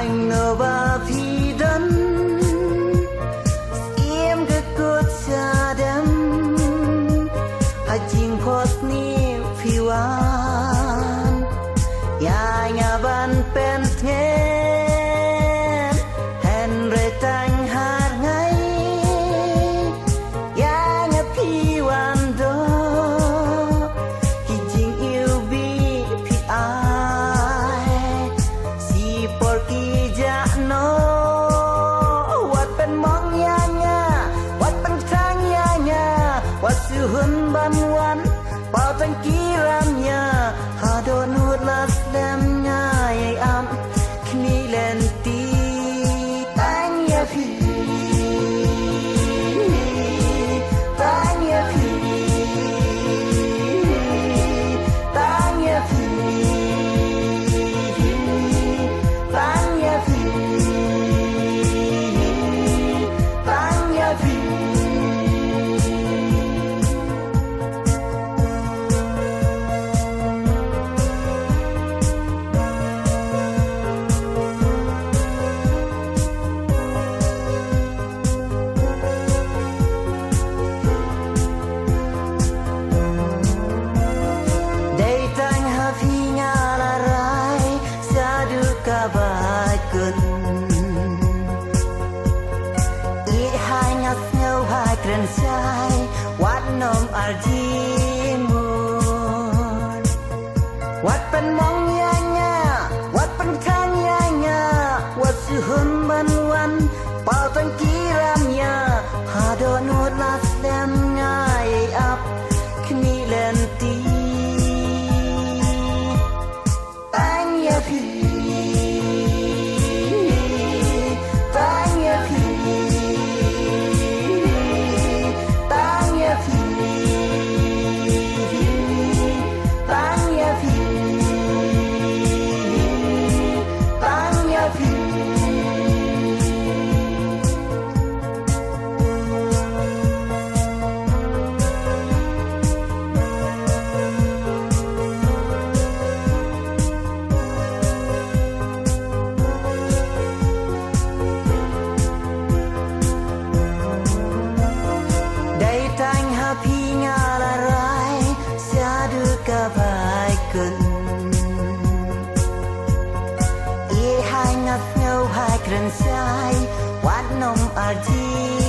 anh ngờ và phi đân em cứ cốt xa đêm hay chinh khoát ni phi wan ya nhà ban pen nghe hẹn rê tanh hát ngay ya nhà phi wan đó khi chinh yêu bi phi ai si porky ja no wat pen mong ya nga wat pen tang ya nga wat su hun ban wan bao tang kiram nya ha do nut las dem nya ye am kni len ti tang ya phi tang ya phi tang ya phi tang ya phi tang ya phi bài cơn ý hai ngắt nhau hai kren sai wat nom arji moon wat pen mong ya nya wat pen khang ya nya wat su hun ban wan bao tan kiram nya ha do nut las dem ngai ap kni len ti tang ya phi bài cơn ý hai ngắt nhau hai kren sai wat nom arji